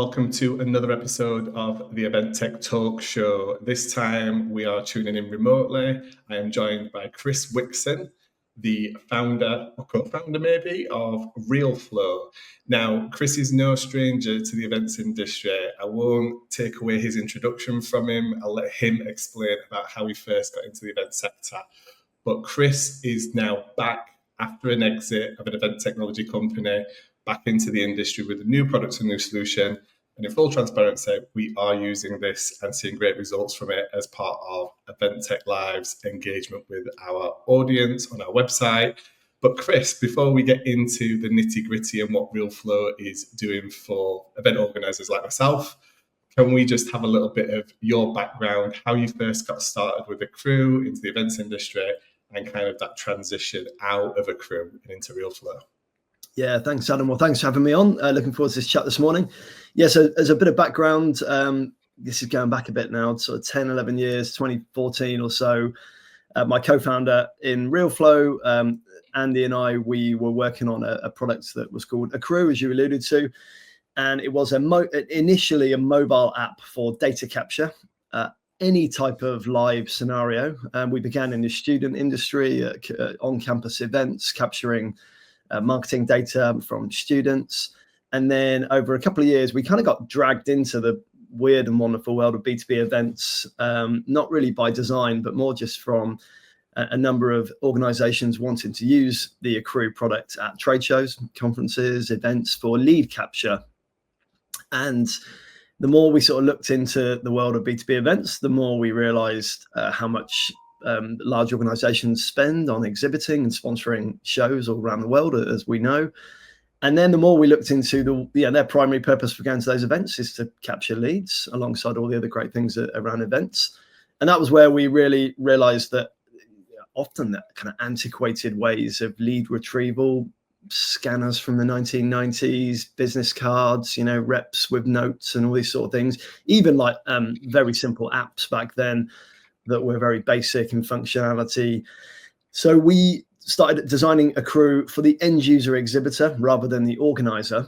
welcome to another episode of the Event Tech Talk Show. This time we are tuning in remotely. I am joined by Chris Wixon, the founder or co-founder maybe of ReelFlow. Now, Chris is no stranger to the events industry. I won't take away his introduction from him. I'll let him explain about how he first got into the event sector. But Chris is now back after an exit of an event technology company, back into the industry with a new product and new solution. And in full transparency, we are using this and seeing great results from it as part of Event Tech Live's engagement with our audience on our website. But Chris, before we get into the nitty gritty and what ReelFlow is doing for event organizers like myself, can we just have a little bit of your background, how you first got started with a crew into the events industry and kind of that transition out of a crew and into ReelFlow? Yeah, thanks, Adam. Well, thanks for having me on. Looking forward to this chat this morning. Yeah, so as a bit of background, this is going back a bit now, sort of 10, 11 years, 2014 or so. My co-founder in ReelFlow, Andy and I, we were working on a product that was called A Crew, as you alluded to. And it was initially a mobile app for data capture, any type of live scenario. We began in the student industry, on-campus events, capturing marketing data from students. And then over a couple of years, we kind of got dragged into the weird and wonderful world of B2B events, not really by design, but more just from a number of organizations wanting to use the Accrue product at trade shows, conferences, events for lead capture. And the more we sort of looked into the world of B2B events, the more we realized how much large organizations spend on exhibiting and sponsoring shows all around the world, as we know. And then the more we looked into their primary purpose for going to those events is to capture leads alongside all the other great things around events. And that was where we really realized that often that kind of antiquated ways of lead retrieval, scanners from the 1990s, business cards, reps with notes and all these sort of things, even like very simple apps back then that were very basic in functionality. So we started designing a crew for the end user exhibitor rather than the organizer.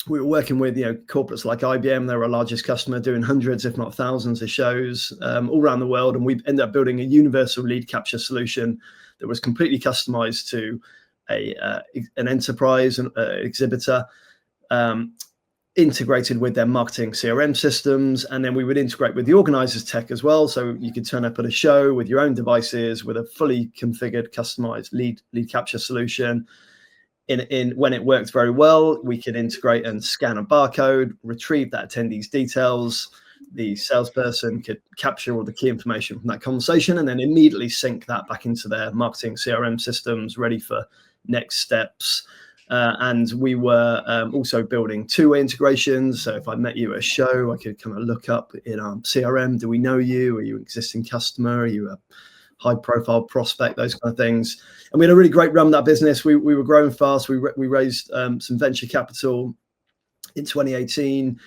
We were working with corporates like IBM. They were our largest customer, doing hundreds, if not thousands, of shows all around the world. And we ended up building a universal lead capture solution that was completely customized to an enterprise exhibitor, integrated with their marketing CRM systems. And then we would integrate with the organizer's tech as well. So you could turn up at a show with your own devices with a fully configured, customized lead capture solution. When it worked very well, we could integrate and scan a barcode, retrieve that attendee's details. The salesperson could capture all the key information from that conversation and then immediately sync that back into their marketing CRM systems, ready for next steps. And we were also building two-way integrations. So if I met you at a show, I could kind of look up in our CRM, do we know you? Are you an existing customer? Are you a high-profile prospect? Those kind of things. And we had a really great run of that business. We were growing fast. We raised some venture capital in 2018.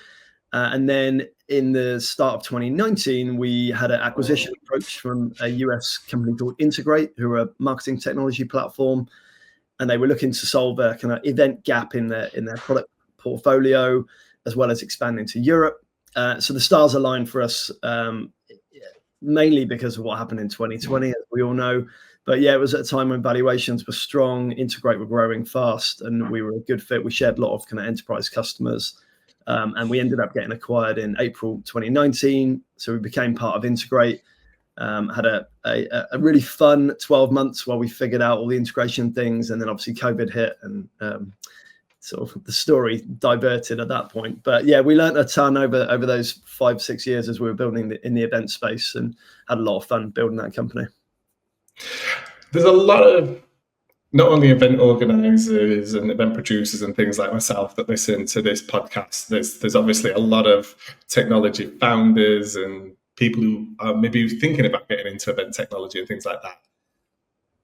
And then in the start of 2019, we had an acquisition approach from a US company called Integrate, who are a marketing technology platform. And they were looking to solve a kind of event gap in their product portfolio, as well as expanding to Europe. So the stars aligned for us, mainly because of what happened in 2020, as we all know. But yeah, it was at a time when valuations were strong, Integrate were growing fast, and we were a good fit. We shared a lot of kind of enterprise customers, and we ended up getting acquired in April 2019. So we became part of Integrate. Had a really fun 12 months while we figured out all the integration things, and then obviously COVID hit and sort of the story diverted at that point. But yeah, we learned a ton over those 5-6 years as we were building in the event space, and had a lot of fun building that company. There's a lot of not only event organizers and event producers and things like myself that listen to this podcast. There's obviously a lot of technology founders and people who are maybe thinking about getting into event technology and things like that.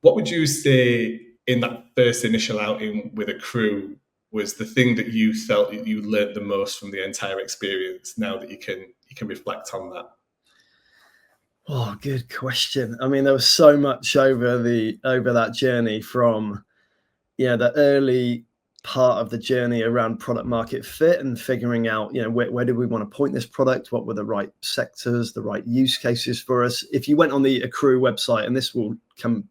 What would you say in that first initial outing with a crew was the thing that you felt that you learned the most from the entire experience, now that you can reflect on that? Oh, good question. I mean, there was so much over that journey, from the early part of the journey around product market fit and figuring out, where do we want to point this product? What were the right sectors, the right use cases for us? If you went on the Accrue website, and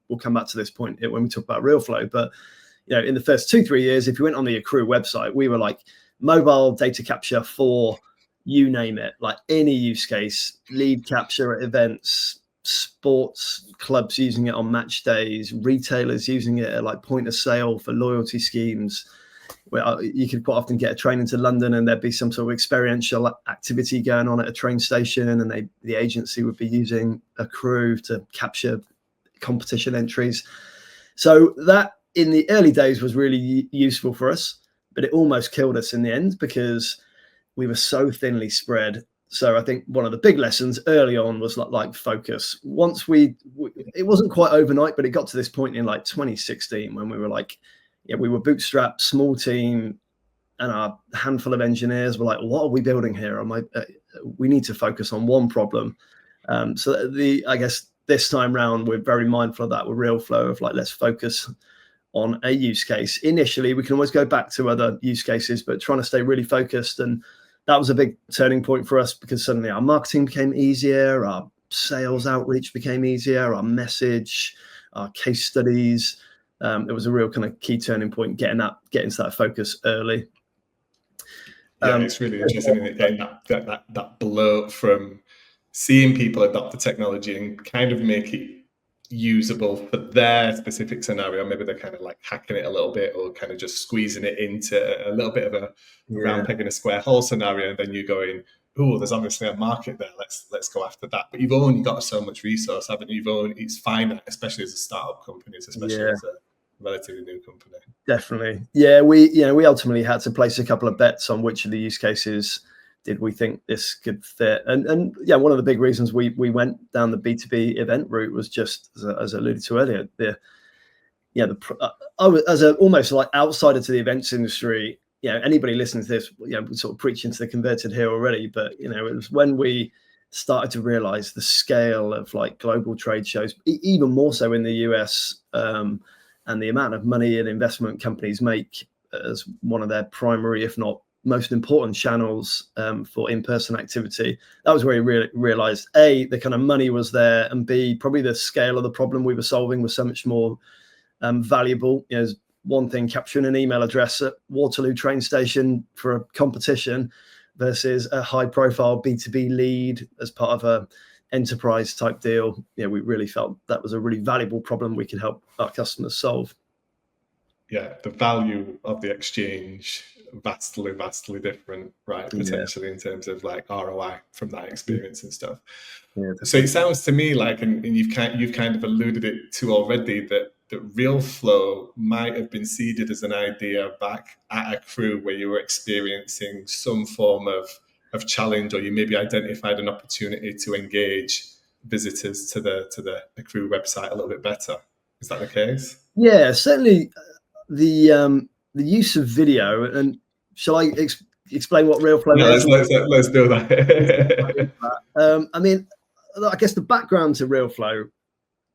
we'll come back to this point when we talk about ReelFlow, but in the first 2-3 years, if you went on the Accrue website, we were like mobile data capture for you name it, like any use case, lead capture at events, sports clubs using it on match days, retailers using it at like point of sale for loyalty schemes. Where you could quite often get a train into London and there'd be some sort of experiential activity going on at a train station, and the agency would be using Accrue to capture competition entries. So that in the early days was really useful for us, but it almost killed us in the end because we were so thinly spread. So I think one of the big lessons early on was like focus. Once it wasn't quite overnight, but it got to this point in like 2016 when we were like, we were bootstrapped, small team, and our handful of engineers were like, what are we building here? We need to focus on one problem. So I guess this time round, we're very mindful of that with ReelFlow of like, let's focus on a use case. Initially, we can always go back to other use cases, but trying to stay really focused. And that was a big turning point for us because suddenly our marketing became easier, our sales outreach became easier, our message, our case studies. It was a real kind of key turning point, getting to that focus early. Yeah, it's really interesting getting that blow from seeing people adopt the technology and kind of make it usable for their specific scenario. Maybe they're kind of like hacking it a little bit or kind of just squeezing it into a little bit of a round peg in a square hole scenario. And then you're going, oh, there's obviously a market there. Let's go after that. But you've only got so much resource, haven't you? It's finite, especially as a startup company, especially as a relatively new company. Definitely. Yeah, we ultimately had to place a couple of bets on which of the use cases did we think this could fit. And one of the big reasons we went down the B2B event route was just, as I alluded to earlier, as a almost like outsider to the events industry, anybody listening to this, sort of preaching to the converted here already, but it was when we started to realize the scale of like global trade shows, even more so in the US, and the amount of money and investment companies make as one of their primary, if not most important channels for in-person activity. That was where we realized, A, the kind of money was there, and B, probably the scale of the problem we were solving was so much more valuable. There's one thing capturing an email address at Waterloo train station for a competition versus a high-profile B2B lead as part of a enterprise type deal. We really felt that was a really valuable problem we could help our customers solve. Yeah, the value of the exchange vastly different, right? Potentially in terms of like ROI from that experience and stuff. Yeah, so it sounds to me like, and you've kind of alluded it to already, that ReelFlow might have been seeded as an idea back at Accrue where you were experiencing some form of challenge, or you maybe identified an opportunity to engage visitors to the Accrue website a little bit better. Is that the case? Yeah, certainly. The use of video, and shall I explain what ReelFlow is? Let's do that. I mean, I guess the background to ReelFlow.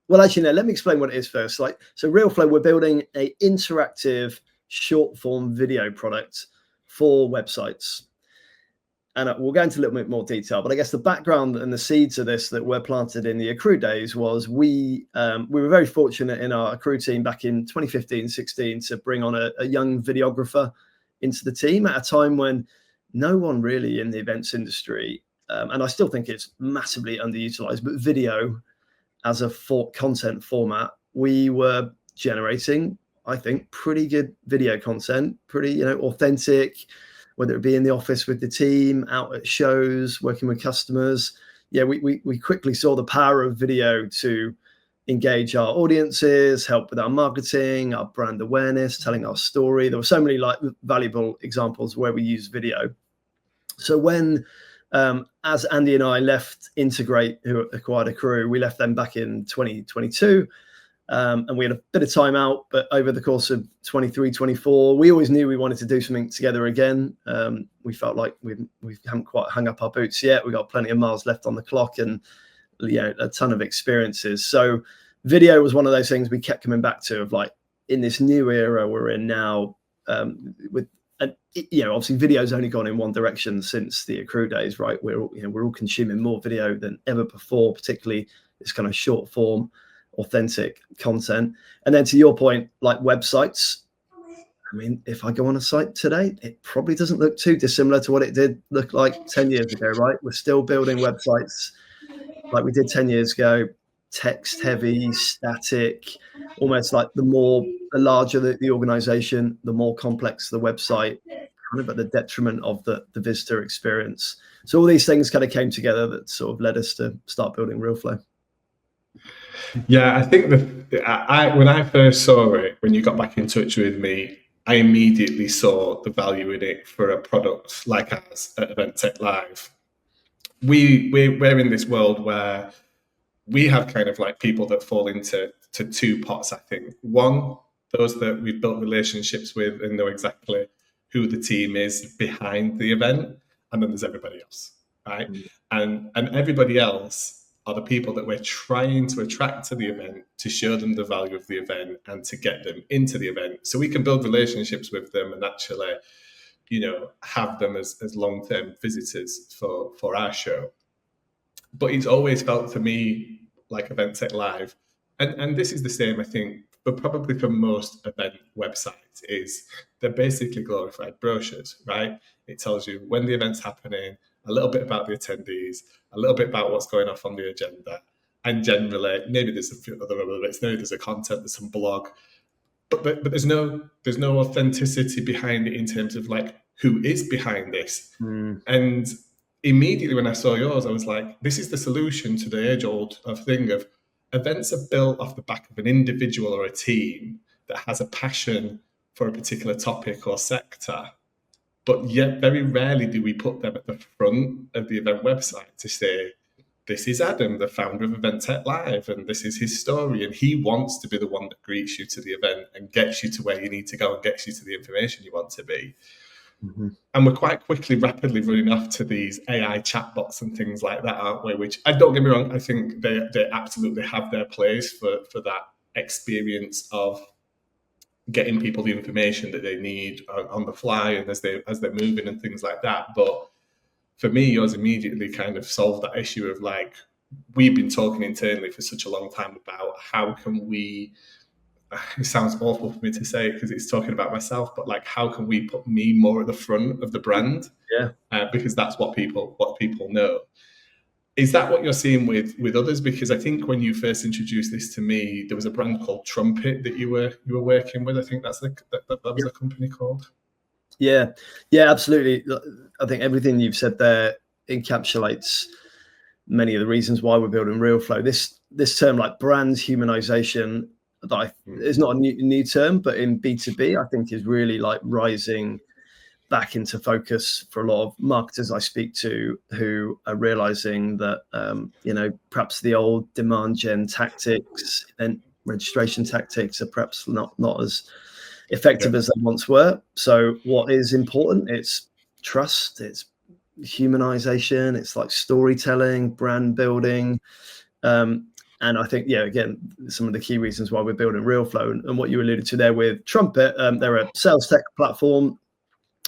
Well, actually, no. Let me explain what it is first. So ReelFlow, we're building an interactive short form video product for websites. And we'll go into a little bit more detail, but I guess the background and the seeds of this that were planted in the Accrue days was we were very fortunate in our Accrue team back in 2015-16 to bring on a young videographer into the team at a time when no one really in the events industry, and I still think it's massively underutilized, but video as a content format, we were generating, I think, pretty good video content, pretty authentic, whether it be in the office with the team, out at shows, working with customers. Yeah, we quickly saw the power of video to engage our audiences, help with our marketing, our brand awareness, telling our story. There were so many valuable examples where we use video. So when, as Andy and I left Integrate, who acquired Accrue, we left them back in 2022. And we had a bit of time out, but over the course of 23, 24, we always knew we wanted to do something together again. We felt like we haven't quite hung up our boots yet. We've got plenty of miles left on the clock and a ton of experiences. So video was one of those things we kept coming back to, of like, in this new era we're in now, with. And obviously, video's only gone in one direction since the Accrue days, right? We're all consuming more video than ever before, particularly this kind of short form, authentic content. And then to your point, like websites. I mean, if I go on a site today, it probably doesn't look too dissimilar to what it did look like 10 years ago, right? We're still building websites like we did 10 years ago, text heavy, static, almost like the larger the organization, the more complex the website, kind of at the detriment of the visitor experience. So all these things kind of came together that sort of led us to start building ReelFlow. Yeah, I think when I first saw it, when you got back in touch with me, I immediately saw the value in it for a product like ours at Event Tech Live. We're in this world where we have kind of like people that fall into two pots, I think. One, those that we've built relationships with and know exactly who the team is behind the event, and then there's everybody else, right? And everybody else are the people that we're trying to attract to the event, to show them the value of the event and to get them into the event so we can build relationships with them and actually, have them as long-term visitors for our show. But it's always felt to me like Event Tech Live, and this is the same, I think, but probably for most event websites, is they're basically glorified brochures, right? It tells you when the event's happening, a little bit about the attendees, a little bit about what's going off on the agenda, and generally maybe there's a few other bits, maybe there's a content, there's some blog, but there's no authenticity behind it in terms of like who is behind this. And immediately when I saw yours, I was like, this is the solution to the age-old thing of events are built off the back of an individual or a team that has a passion for a particular topic or sector. But yet very rarely do we put them at the front of the event website to say, this is Adam, the founder of Event Tech Live, and this is his story. And he wants to be the one that greets you to the event and gets you to where you need to go and gets you to the information you want to be. And we're quite rapidly running off to these AI chatbots and things like that, aren't we? Which, don't get me wrong, I think they absolutely have their place for that experience of getting people the information that they need on the fly and as they're moving and things like that. But for me, yours immediately kind of solved that issue of like, we've been talking internally for such a long time about how can we, it sounds awful for me to say it because it's talking about myself, but like, how can we put me more at the front of the brand? Because that's what people know. Is that what you're seeing with others? Because I think when you first introduced this to me, there was a brand called Trumpet that you were working with. I think that was a company called. Yeah, absolutely. I think everything you've said there encapsulates many of the reasons why we're building ReelFlow. This term, like brand humanization, is not a new term, but in B2B, I think is really like rising back into focus for a lot of marketers I speak to who are realizing that, perhaps the old demand gen tactics and registration tactics are perhaps not as effective as they once were. So what is important? It's trust, it's humanization, it's like storytelling, brand building. And I think, again, some of the key reasons why we're building ReelFlow and what you alluded to there with Trumpet, they're a sales tech platform.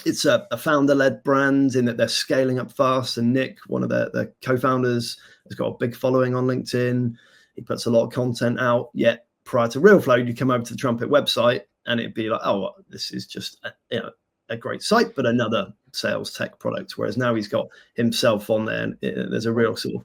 It's a founder-led brand in that they're scaling up fast. And Nick, one of their co-founders, has got a big following on LinkedIn. He puts a lot of content out. Yet prior to ReelFlow, you come over to the Trumpet website and it'd be like, oh, this is just a great site, but another sales tech product. Whereas now he's got himself on there, and there's a real sort of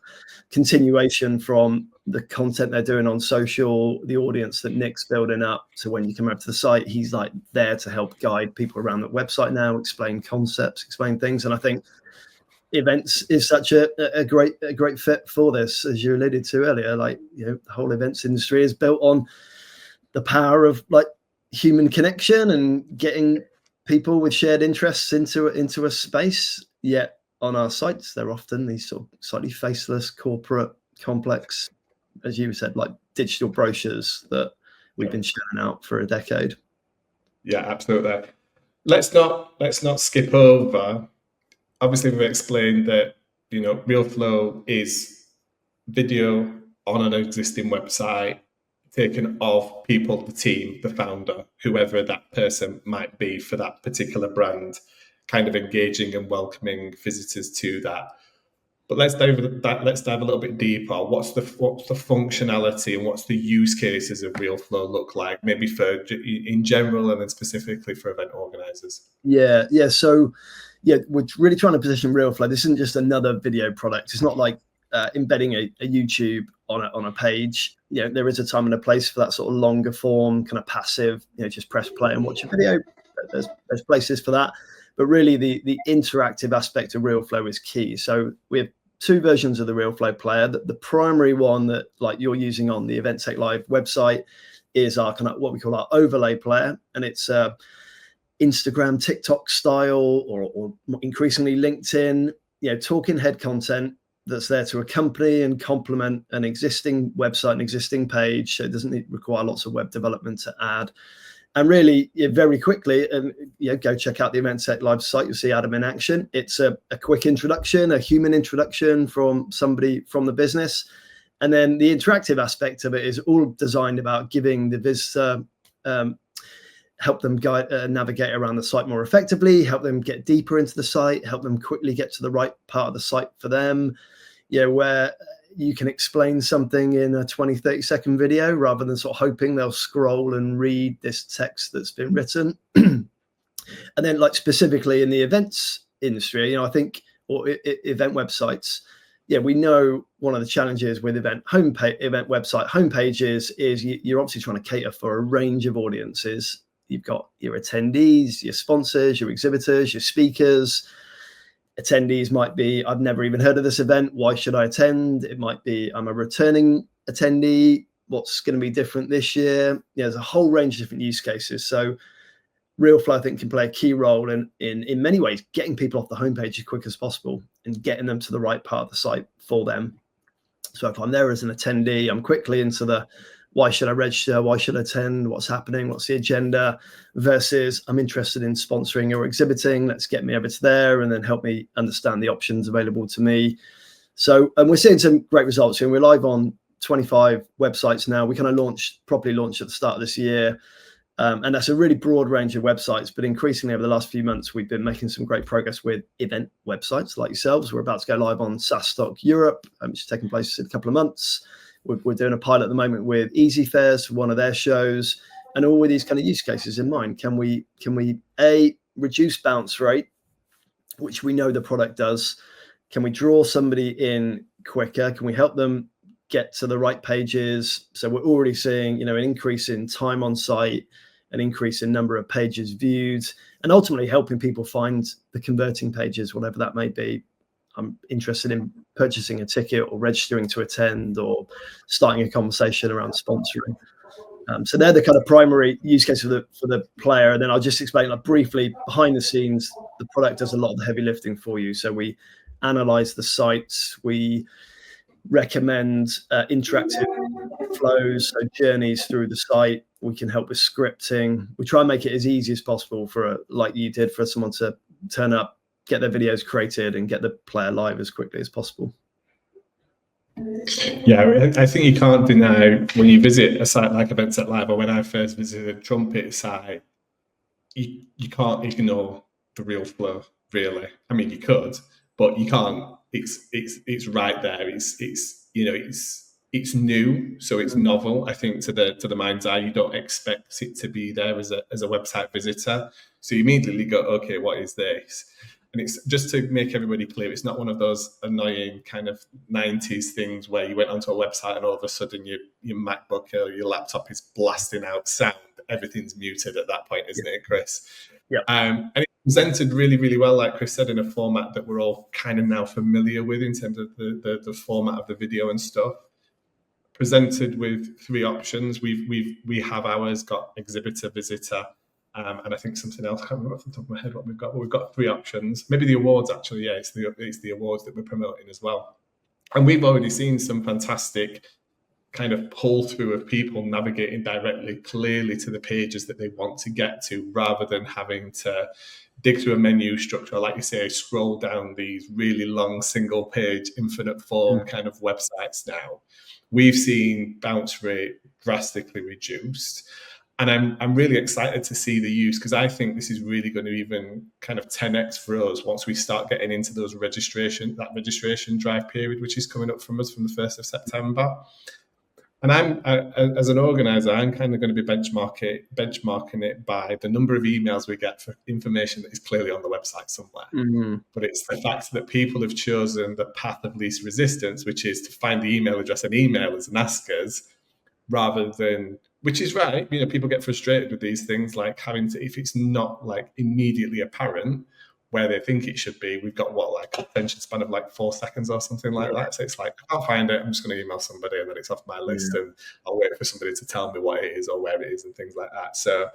continuation from the content they're doing on social, the audience that Nick's building up. So when you come over to the site, he's like there to help guide people around the website now, explain concepts, explain things. And I think events is such a great fit for this, as you alluded to earlier. Like, the whole events industry is built on the power of like human connection and getting people with shared interests into a space. Yet on our sites, they're often these sort of slightly faceless, corporate, complex, as you said, like digital brochures that we've been sharing out for a decade. Yeah, absolutely. Let's not skip over. Obviously, we've explained that ReelFlow is video on an existing website taken of people, the team, the founder, whoever that person might be for that particular brand, kind of engaging and welcoming visitors to that. But let's dive a little bit deeper. What's the functionality and what's the use cases of ReelFlow look like, maybe for in general and then specifically for event organizers? Yeah. So we're really trying to position ReelFlow. This isn't just another video product. It's not like embedding a YouTube on a page. There is a time and a place for that sort of longer form, kind of passive, just press play and watch a video. There's places for that. But really the interactive aspect of ReelFlow is key. So we have two versions of the ReelFlow player. The primary one that like you're using on the Event Tech Live website is our kind of what we call our overlay player. And it's Instagram, TikTok style, or increasingly LinkedIn, talking head content that's there to accompany and complement an existing website, an existing page. So it doesn't require lots of web development to add. And really, very quickly, go check out the Event Tech Live site. You'll see Adam in action. It's a quick introduction, a human introduction from somebody from the business. And then the interactive aspect of it is all designed about giving the visitor, help them navigate around the site more effectively, help them get deeper into the site, help them quickly get to the right part of the site for them, where you can explain something in a 20-30-second video rather than sort of hoping they'll scroll and read this text that's been written. And then like specifically in the events industry, I think, or event websites, we know one of the challenges with event website homepages is you're obviously trying to cater for a range of audiences. You've got your attendees, your sponsors, your exhibitors, your speakers. Attendees might be, I've never even heard of this event. Why should I attend? It might be, I'm a returning attendee. What's going to be different this year? There's a whole range of different use cases. So ReelFlow, I think, can play a key role in many ways, getting people off the homepage as quick as possible and getting them to the right part of the site for them. So if I'm there as an attendee, I'm quickly into the why should I register? Why should I attend? What's happening? What's the agenda? Versus I'm interested in sponsoring or exhibiting. Let's get me over to there and then help me understand the options available to me. So, and we're seeing some great results. And we're live on 25 websites now. We kind of properly launched at the start of this year. And that's a really broad range of websites. But increasingly over the last few months, we've been making some great progress with event websites like yourselves. We're about to go live on SaaS Stock Europe, which is taking place in a couple of months. We're doing a pilot at the moment with Easy Fairs for one of their shows, and all with these kind of use cases in mind. Can we reduce bounce rate, which we know the product does? Can we draw somebody in quicker? Can we help them get to the right pages? So we're already seeing, an increase in time on site, an increase in number of pages viewed, and ultimately helping people find the converting pages, whatever that may be. I'm interested in purchasing a ticket or registering to attend or starting a conversation around sponsoring. So they're the kind of primary use case for the player. And then I'll just explain briefly behind the scenes, the product does a lot of the heavy lifting for you. So we analyze the sites, we recommend interactive flows, so journeys through the site. We can help with scripting. We try and make it as easy as possible like you did, for someone to turn up, get their videos created and get the player live as quickly as possible. Yeah, I think you can't deny when you visit a site like Event Tech Live, or when I first visited Trumpet site, you can't ignore the ReelFlow, really. I mean, you could, but you can't. It's right there. It's new, so it's novel. I think to the mind's eye, you don't expect it to be there as a website visitor, so you immediately go, okay, what is this? And it's just to make everybody clear, it's not one of those annoying kind of 90s things where you went onto a website and all of a sudden your MacBook or your laptop is blasting out sound. Everything's muted at that point, isn't it, Chris? Yeah. And it presented really, really well, like Chris said, in a format that we're all kind of now familiar with in terms of the format of the video and stuff. Presented with three options. We have ours, got exhibitor, visitor, and I think something else. I can't remember off the top of my head what we've got, but we've got three options. Maybe the awards, actually. Yeah, it's the awards that we're promoting as well. And we've already seen some fantastic kind of pull through of people navigating directly, clearly to the pages that they want to get to, rather than having to dig through a menu structure, like you say, scroll down these really long single page infinite form kind of websites now. We've seen bounce rate drastically reduced. And I'm really excited to see the use, because I think this is really going to even kind of 10x for us once we start getting into those registration drive period, which is coming up from us from the 1st of September. And as an organizer, I'm kind of going to be benchmarking it by the number of emails we get for information that is clearly on the website somewhere. But it's the fact that people have chosen the path of least resistance, which is to find the email address and email us and ask us, rather than, which is right, people get frustrated with these things, like having to, if it's not like immediately apparent where they think it should be, we've got like attention span of like 4 seconds or something like that. So it's like, I can't find it, I'm just going to email somebody, and then it's off my list, and I'll wait for somebody to tell me what it is or where it is and things like that. So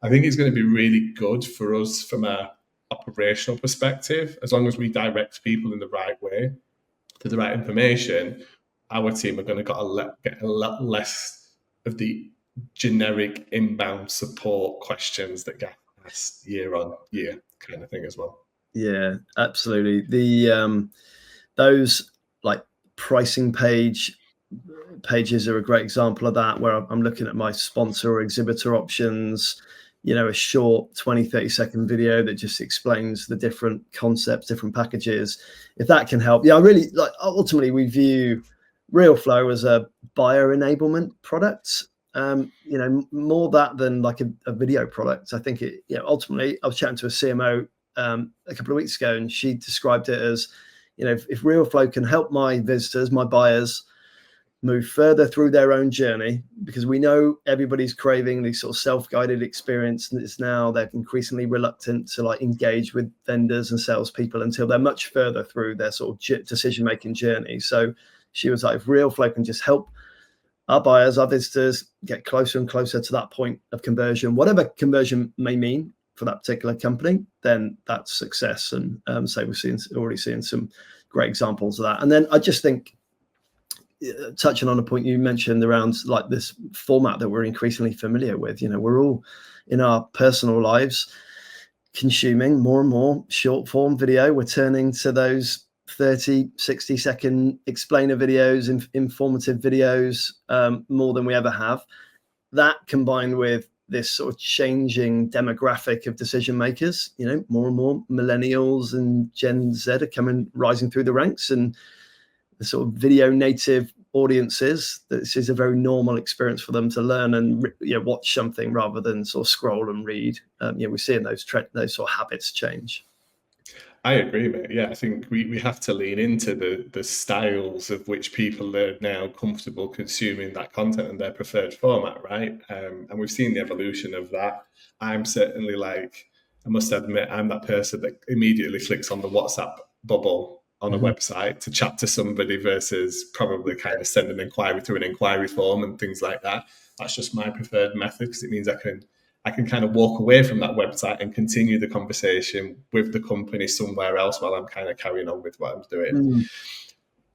I think it's going to be really good for us from a operational perspective, as long as we direct people in the right way to the right information. Our team are going to get a lot less of the generic inbound support questions that get asked year on year kind of thing as well. Yeah, absolutely. The those like pricing pages are a great example of that, where I'm looking at my sponsor or exhibitor options, a short 20-30 second video that just explains the different concepts, different packages. If that can help, I really like, ultimately we view ReelFlow as a buyer enablement product, more that than like a video product. I think it, ultimately, I was chatting to a CMO a couple of weeks ago, and she described it as, if ReelFlow can help my visitors, my buyers, move further through their own journey, because we know everybody's craving these sort of self-guided experience, and it's now they're increasingly reluctant to like engage with vendors and salespeople until they're much further through their sort of decision-making journey. So she was like, if ReelFlow can just help our buyers, our visitors get closer and closer to that point of conversion, whatever conversion may mean for that particular company, then that's success. And so we're already seeing some great examples of that. And then I just think, touching on a point you mentioned around like this format that we're increasingly familiar with, we're all in our personal lives consuming more and more short form video. We're turning to those 30, 60 second explainer videos, informative videos, more than we ever have. That combined with this sort of changing demographic of decision makers, more and more millennials and Gen Z are rising through the ranks, and the sort of video native audiences, this is a very normal experience for them to learn and watch something rather than sort of scroll and read. We're seeing those sort of habits change. I agree, mate. Yeah, I think we have to lean into the styles of which people are now comfortable consuming that content in their preferred format, right? And we've seen the evolution of that. I'm certainly I must admit, I'm that person that immediately flicks on the WhatsApp bubble on a website to chat to somebody, versus probably kind of send an inquiry through an inquiry form and things like that. That's just my preferred method, because it means I can kind of walk away from that website and continue the conversation with the company somewhere else while I'm kind of carrying on with what I'm doing.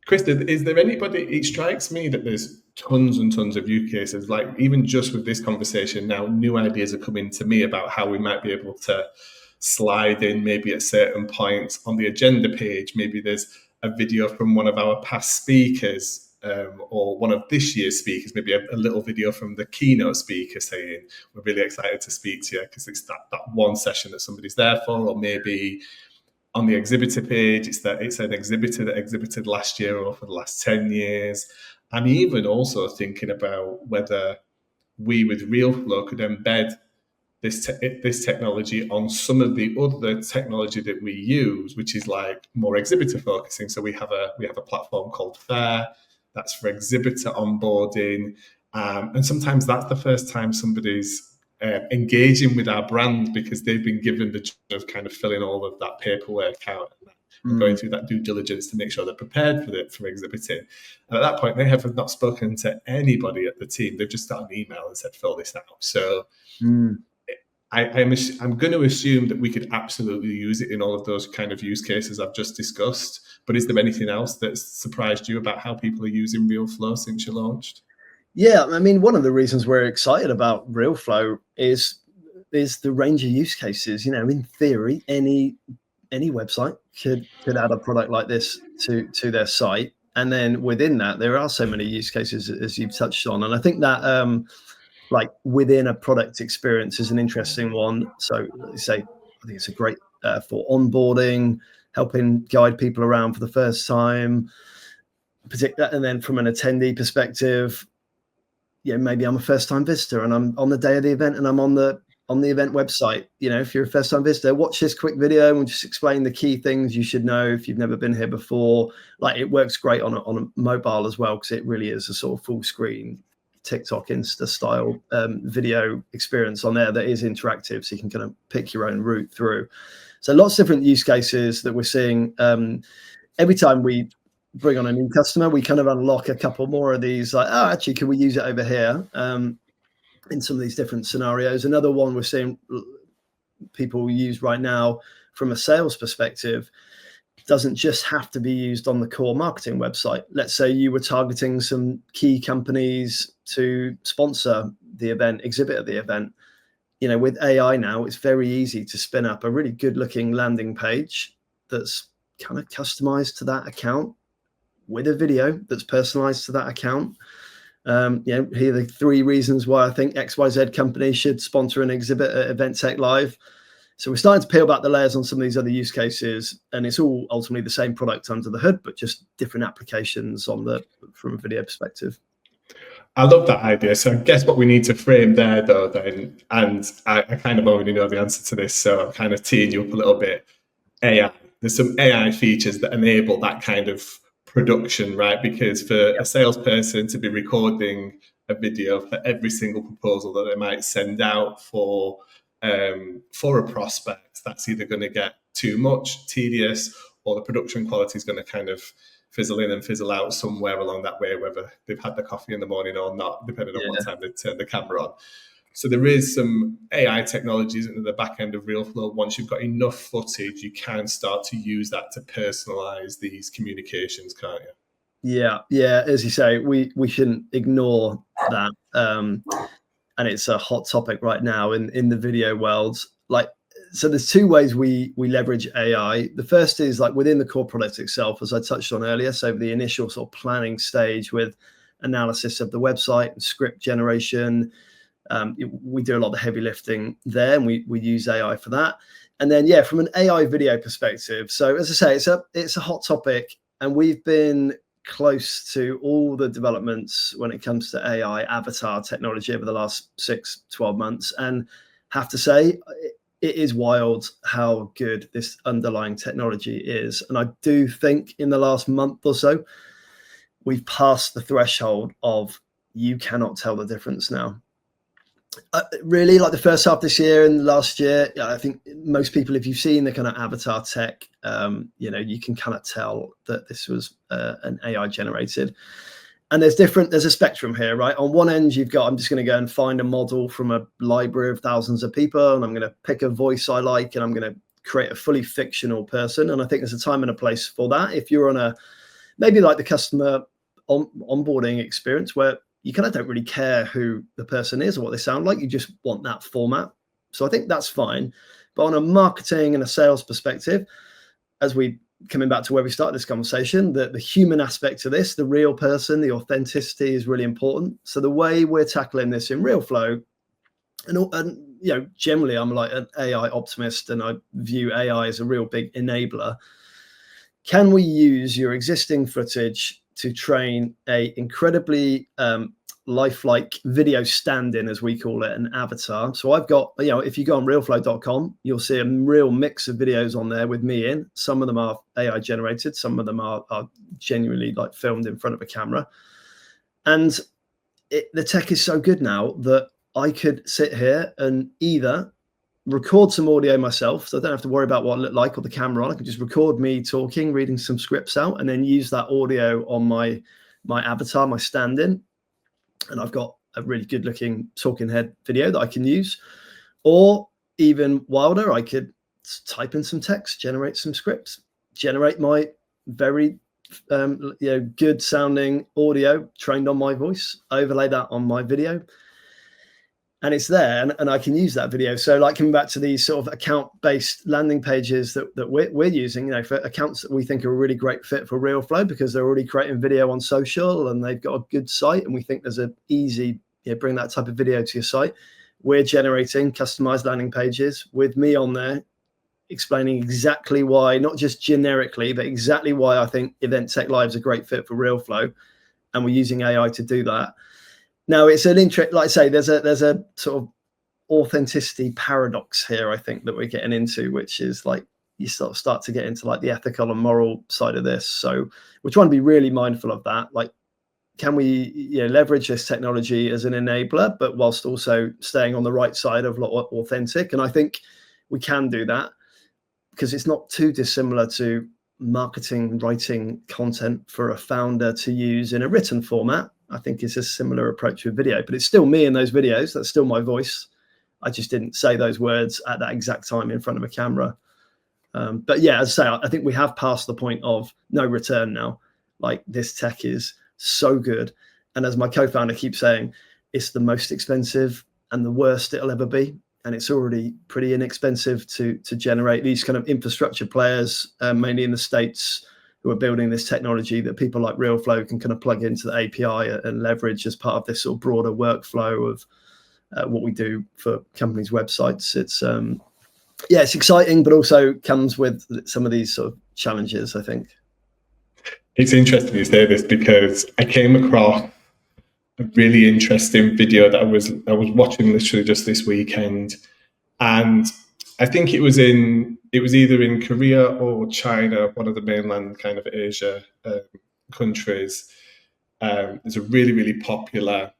Chris, is there anybody, it strikes me that there's tons and tons of use cases, like even just with this conversation now, new ideas are coming to me about how we might be able to slide in maybe at certain points on the agenda page. Maybe there's a video from one of our past speakers, or one of this year's speakers, maybe a little video from the keynote speaker saying, we're really excited to speak to you, because it's that one session that somebody's there for. Or maybe on the exhibitor page, it's an exhibitor that exhibited last year or for the last 10 years. I'm even also thinking about whether we with ReelFlow could embed this technology on some of the other technology that we use, which is like more exhibitor focusing. So we have a platform called Fair, that's for exhibitor onboarding, and sometimes that's the first time somebody's engaging with our brand, because they've been given the job of kind of filling all of that paperwork out and going through that due diligence to make sure they're prepared for exhibiting. And at that point, they have not spoken to anybody at the team. They've just got an email and said, fill this out. So I'm going to assume that we could absolutely use it in all of those kind of use cases I've just discussed. But is there anything else that's surprised you about how people are using ReelFlow since you launched? Yeah, I mean, one of the reasons we're excited about ReelFlow is the range of use cases. You know, in theory, any website could add a product like this to their site, and then within that, there are so many use cases as you've touched on, and I think that like within a product experience is an interesting one. So, say, I think it's a great for onboarding, helping guide people around for the first time, particular, and then from an attendee perspective, you know, maybe I'm a first time visitor and I'm on the day of the event and I'm on the event website. You know, if you're a first time visitor, watch this quick video and we'll just explain the key things you should know if you've never been here before. Like, it works great on a mobile as well, because it really is a sort of full screen TikTok, Insta style video experience on there that is interactive, so you can kind of pick your own route through. So lots of different use cases that we're seeing. Every time we bring on a new customer, we kind of unlock a couple more of these, like, oh, actually, can we use it over here in some of these different scenarios? Another one we're seeing people use right now from a sales perspective doesn't just have to be used on the core marketing website. Let's say you were targeting some key companies to sponsor the event, exhibit at the event. You know, with AI now, it's very easy to spin up a really good looking landing page that's kind of customized to that account, with a video that's personalized to that account. You know, here are the 3 reasons why I think XYZ company should sponsor an exhibit at Event Tech Live. So we're starting to peel back the layers on some of these other use cases, and it's all ultimately the same product under the hood, but just different applications from a video perspective. I love that idea. So I guess what we need to frame there, though, then, and I kind of already know the answer to this, so I'm kind of teeing you up a little bit. AI. There's some AI features that enable that kind of production, right? Because for a salesperson to be recording a video for every single proposal that they might send out for a prospect, that's either going to get too much, tedious, or the production quality is going to kind of fizzle in and fizzle out somewhere along that way, whether they've had the coffee in the morning or not, depending on what time they turn the camera on. So there is some AI technologies in the back end of ReelFlow. Once you've got enough footage, you can start to use that to personalize these communications, can't you? Yeah. As you say, we shouldn't ignore that, and it's a hot topic right now in the video world. Like, so there's 2 ways we leverage AI. The first is like within the core product itself, as I touched on earlier. So the initial sort of planning stage with analysis of the website and script generation. We do a lot of the heavy lifting there, and we use AI for that. And then, yeah, from an AI video perspective, so as I say, it's a hot topic, and we've been close to all the developments when it comes to AI avatar technology over the last 6-12 months, and have to say, it is wild how good this underlying technology is. And I do think in the last month or so, we've passed the threshold of you cannot tell the difference now. Really, like the first half this year and last year, I think most people, if you've seen the kind of avatar tech, you know, you can kind of tell that this was an AI generated. And there's a spectrum here, right? On one end, you've got, I'm just going to go and find a model from a library of thousands of people, and I'm going to pick a voice I like, and I'm going to create a fully fictional person. And I think there's a time and a place for that. If you're on a, maybe like the customer onboarding experience, where you kind of don't really care who the person is or what they sound like, you just want that format. So I think that's fine. But on a marketing and a sales perspective, as we coming back to where we started this conversation, the human aspect to this, the real person, the authenticity is really important. So the way we're tackling this in ReelFlow, and you know, generally I'm like an AI optimist, and I view AI as a real big enabler. Can we use your existing footage to train a incredibly lifelike video stand-in, as we call it, an avatar? So I've got, you know, if you go on realflow.com, you'll see a real mix of videos on there with me in. Some of them are AI generated, some of them are genuinely like filmed in front of a camera. And the tech is so good now that I could sit here and either record some audio myself, so I don't have to worry about what I look like or the camera on. I can just record me talking, reading some scripts out, and then use that audio on my avatar, my stand-in, and I've got a really good looking talking head video that I can use. Or even wilder, I could type in some text, generate some scripts, generate my very good sounding audio trained on my voice, overlay that on my video, and it's there, and I can use that video. So like coming back to these sort of account-based landing pages that we're using, for accounts that we think are a really great fit for ReelFlow because they're already creating video on social and they've got a good site, and we think there's an easy, bring that type of video to your site. We're generating customized landing pages with me on there, explaining exactly why, not just generically, but exactly why I think Event Tech Live is a great fit for ReelFlow, and we're using AI to do that. Now, it's an interest, like I say, there's a sort of authenticity paradox here, I think, that we're getting into, which is like you start to get into like the ethical and moral side of this. So we're trying to be really mindful of that. Like, can we leverage this technology as an enabler, but whilst also staying on the right side of authentic? And I think we can do that because it's not too dissimilar to marketing, writing content for a founder to use in a written format. I think it's a similar approach with video, but it's still me in those videos. That's still my voice. I just didn't say those words at that exact time in front of a camera. But yeah, as I say, I think we have passed the point of no return now. Like, this tech is so good. And as my co-founder keeps saying, it's the most expensive and the worst it'll ever be. And it's already pretty inexpensive to generate these kind of infrastructure players, mainly in the States, who are building this technology that people like ReelFlow can kind of plug into the API and leverage as part of this sort of broader workflow of what we do for companies' websites. It's it's exciting, but also comes with some of these sort of challenges, I think. It's interesting you say this because I came across a really interesting video that I was watching literally just this weekend, and I think it was either in Korea or China, one of the mainland kind of Asia countries. There's a really, really popular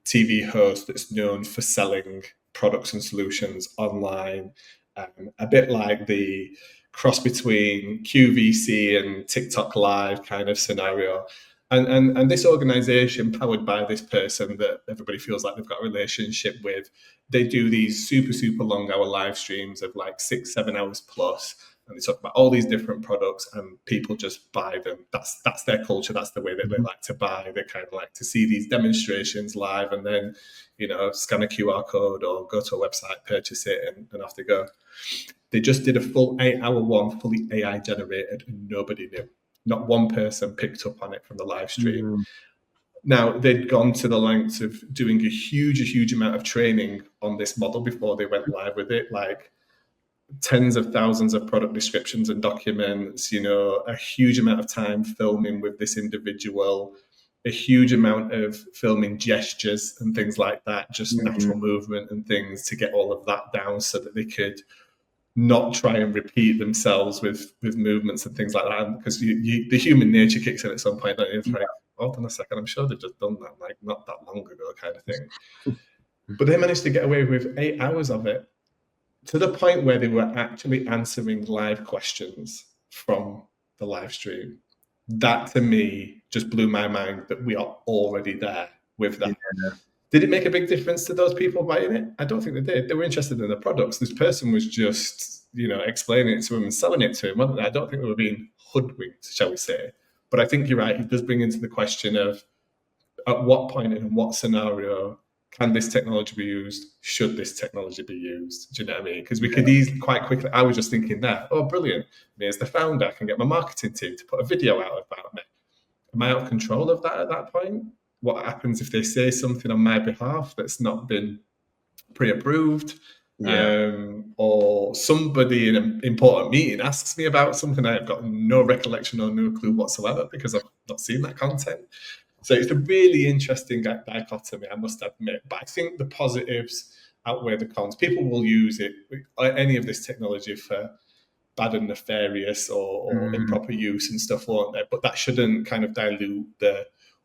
TV host that's known for selling products and solutions online, a bit like the cross between QVC and TikTok Live kind of scenario. And this organization, powered by this person that everybody feels like they've got a relationship with, they do these super, super long hour live streams of like 6-7 hours plus. And they talk about all these different products and people just buy them. That's their culture. That's the way that they like to buy. They kind of like to see these demonstrations live and then, scan a QR code or go to a website, purchase it, and off they go. They just did a full 8-hour one, fully AI generated, and nobody knew. Not one person picked up on it from the live stream. Now, they'd gone to the lengths of doing a huge amount of training on this model before they went live with it, like tens of thousands of product descriptions and documents, a huge amount of time filming with this individual, a huge amount of filming gestures and things like that, just natural movement and things to get all of that down so that they could not try and repeat themselves with movements and things like that, because the human nature kicks in at some point. It's like, hold on a second, I'm sure they've just done that like not that long ago, kind of thing. But they managed to get away with 8 hours of it, to the point where they were actually answering live questions from the live stream. That to me just blew my mind that we are already there with that. Yeah. Did it make a big difference to those people buying it? I don't think they did. They were interested in the products. This person was just, explaining it to them and selling it to them. I don't think they were being hoodwinked, shall we say. But I think you're right. It does bring into the question of at what point and in what scenario can this technology be used? Should this technology be used? Do you know what I mean? Because we could easily, quite quickly, I was just thinking that, oh, brilliant. Me as the founder, I can get my marketing team to put a video out about me. Am I out of control of that at that point? What happens if they say something on my behalf that's not been pre-approved? Or somebody in an important meeting asks me about something I've got no recollection or no clue whatsoever because I've not seen that content. So it's a really interesting dichotomy, I must admit. But I think the positives outweigh the cons. People will use it, any of this technology, for bad and nefarious or improper use and stuff, won't they? But that shouldn't kind of dilute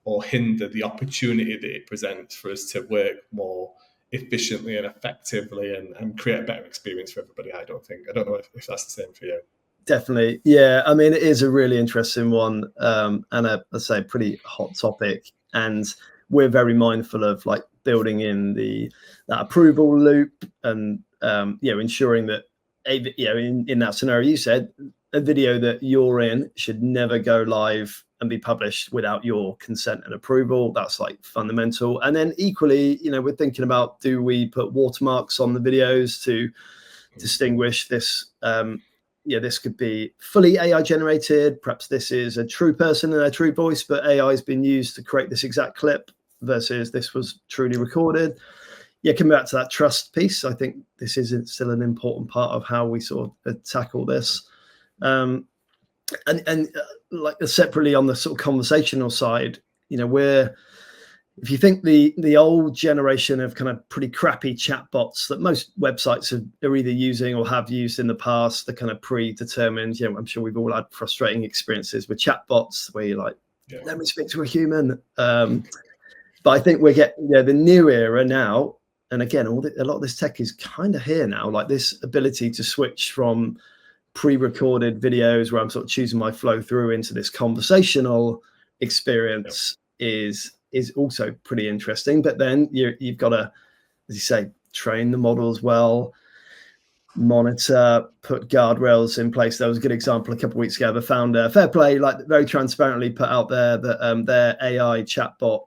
or hinder the opportunity that it presents for us to work more efficiently and effectively and create a better experience for everybody. I don't know if that's the same for you. Definitely. Yeah. I mean, it is a really interesting one, and let's say pretty hot topic. And we're very mindful of like building in that approval loop and, ensuring that, in that scenario you said, a video that you're in should never go live and be published without your consent and approval. That's like fundamental. And then equally, we're thinking about, do we put watermarks on the videos to distinguish this? This could be fully AI generated. Perhaps this is a true person and their true voice, but AI has been used to create this exact clip versus this was truly recorded. Coming back to that trust piece, I think this is still an important part of how we sort of tackle this. And like separately on the sort of conversational side, if you think the old generation of kind of pretty crappy chatbots that most websites are either using or have used in the past, the kind of predetermined, I'm sure we've all had frustrating experiences with chatbots where you're like, let me speak to a human. But I think we're getting the new era now. And again, a lot of this tech is kind of here now, like this ability to switch from pre-recorded videos where I'm sort of choosing my flow through into this conversational experience is also pretty interesting. But then you've got to, as you say, train the models well, monitor, put guardrails in place. There was a good example a couple of weeks ago. The founder, fair play, like very transparently put out there that their AI chatbot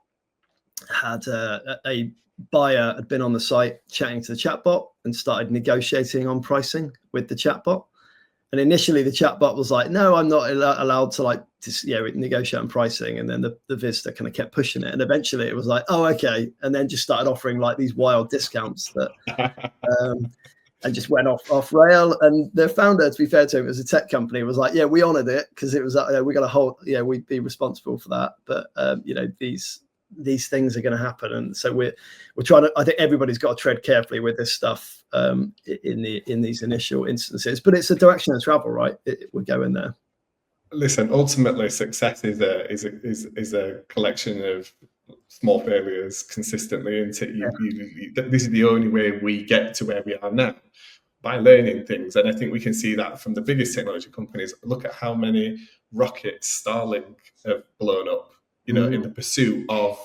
had a buyer had been on the site chatting to the chatbot and started negotiating on pricing with the chatbot. And initially the chatbot was like, no, I'm not allowed to negotiate on pricing. And then the visitor kind of kept pushing it. And eventually it was like, oh, okay. And then just started offering like these wild discounts that and just went off rail. And their founder, to be fair to him, it was a tech company, was like, yeah, we honored it because it was we got to hold, we'd be responsible for that. But these things are going to happen, and so we're trying to. I think everybody's got to tread carefully with this stuff in these initial instances. But it's a direction of travel, right? We're going there. Listen, ultimately, success is a collection of small failures consistently. And this is the only way we get to where we are now, by learning things. And I think we can see that from the biggest technology companies. Look at how many rockets Starlink have blown up. In the pursuit of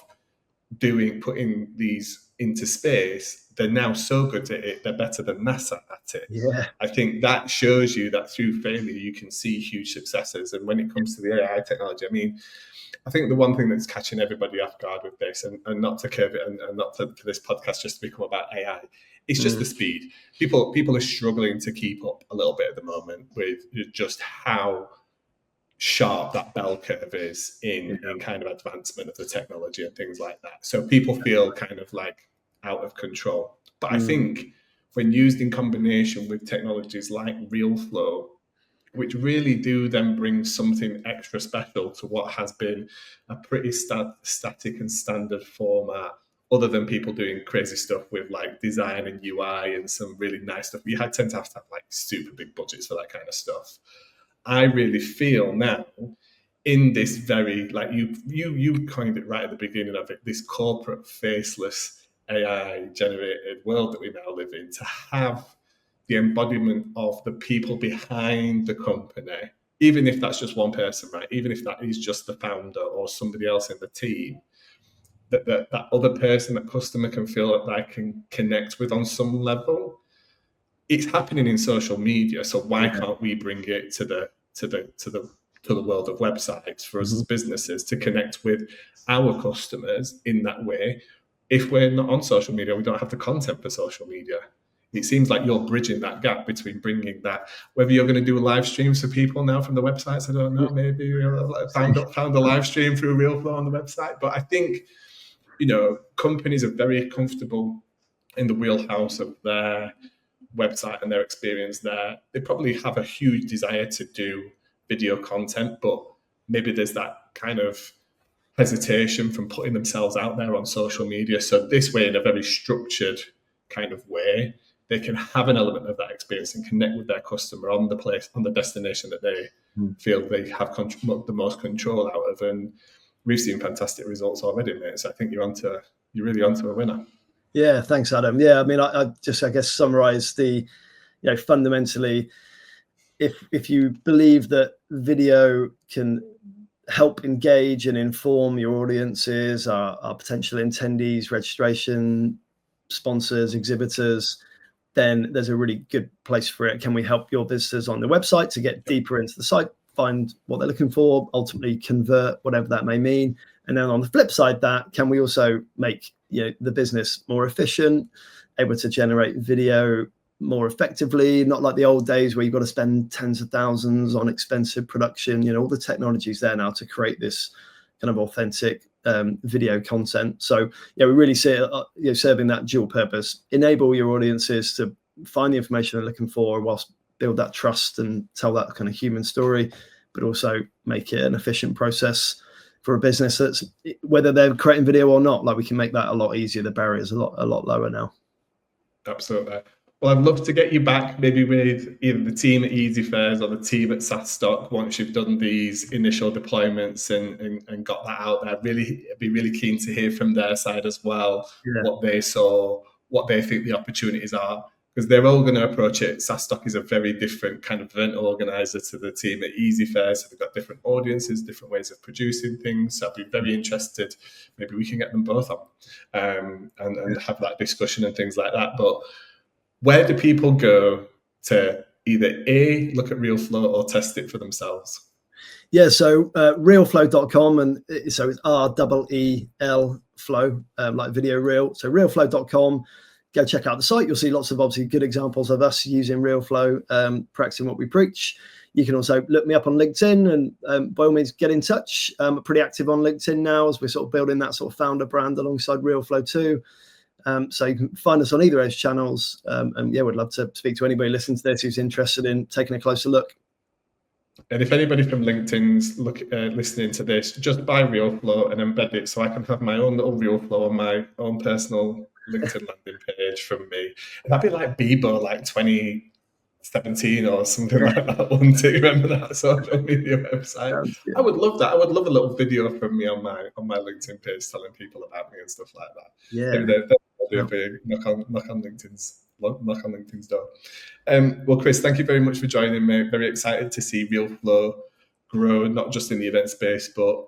putting these into space. They're now so good at it, they're better than NASA at it. Yeah. I think that shows you that through failure, you can see huge successes. And when it comes to the AI technology, I think the one thing that's catching everybody off guard with this, and not to curve it, and not for this podcast just to become about AI, it's just the speed. People are struggling to keep up a little bit at the moment with just how sharp that bell curve is in kind of advancement of the technology and things like that. So people feel kind of like out of control. But I think when used in combination with technologies like ReelFlow, which really do then bring something extra special to what has been a pretty static and standard format, other than people doing crazy stuff with like design and UI and some really nice stuff. You tend to have like super big budgets for that kind of stuff. I really feel now in this very, like you coined it right at the beginning of it, this corporate faceless AI generated world that we now live in, to have the embodiment of the people behind the company, even if that's just one person, right? Even if that is just the founder or somebody else in the team, that other person, that customer can feel that they can connect with on some level. It's happening in social media, so why can't we bring it to the world of websites for us as businesses to connect with our customers in that way? If we're not on social media, we don't have the content for social media. It seems like you're bridging that gap between bringing that, whether you're going to do live streams for people now from the websites, I don't know, maybe found a live stream through ReelFlow on the website. But I think, companies are very comfortable in the wheelhouse of their website and their experience there. They probably have a huge desire to do video content, but maybe there's that kind of hesitation from putting themselves out there on social media. So this way, in a very structured kind of way, they can have an element of that experience and connect with their customer on the place, on the destination that they feel they have the most control out of. And we've seen fantastic results already, mate. So I think you're really onto a winner. Yeah, thanks, Adam. Yeah, I guess summarize the, fundamentally, if you believe that video can help engage and inform your audiences, our potential attendees, registration, sponsors, exhibitors, then there's a really good place for it. Can we help your visitors on the website to get deeper into the site, find what they're looking for, ultimately convert, whatever that may mean? And then on the flip side, that can we also make the business more efficient, able to generate video more effectively, not like the old days where you've got to spend tens of thousands on expensive production. All the technology's there now to create this kind of authentic video content. So we really see it serving that dual purpose: enable your audiences to find the information they're looking for whilst build that trust and tell that kind of human story, but also make it an efficient process for a business that's, whether they're creating video or not, like we can make that a lot easier. The barrier is a lot lower now. Absolutely. Well, I'd love to get you back maybe with either the team at Easy Fairs or the team at SaaStock once you've done these initial deployments and got that out there. I'd be really keen to hear from their side as well, what they saw, what they think the opportunities are, because they're all going to approach it. SaaStock is a very different kind of event organizer to the team at Easy Fairs. So they've got different audiences, different ways of producing things. So I'd be very interested. Maybe we can get them both on and have that discussion and things like that. But where do people go to either A, look at ReelFlow or test it for themselves? Yeah, so ReelFlow.com, and so it's REEL flow, like video reel. So ReelFlow.com, go check out the site. You'll see lots of obviously good examples of us using ReelFlow, practicing what we preach. You can also look me up on LinkedIn and by all means get in touch. I'm pretty active on LinkedIn now as we're sort of building that sort of founder brand alongside ReelFlow too. So you can find us on either of those channels. And we'd love to speak to anybody listening to this who's interested in taking a closer look. And if anybody from LinkedIn's listening to this, just buy ReelFlow and embed it so I can have my own little ReelFlow on my own personal LinkedIn landing page from me. That'd be like Bebo, like 2017 or something like that. Wouldn't it? Remember that social media website? I would love that. I would love a little video from me on my LinkedIn page telling people about me and stuff like that. Maybe they'll knock on LinkedIn's door. Well, Chris, thank you very much for joining me. Very excited to see ReelFlow grow, not just in the event space, but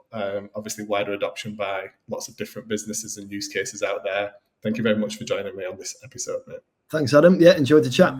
obviously wider adoption by lots of different businesses and use cases out there. Thank you very much for joining me on this episode, mate. Thanks, Adam. Yeah, enjoyed the chat.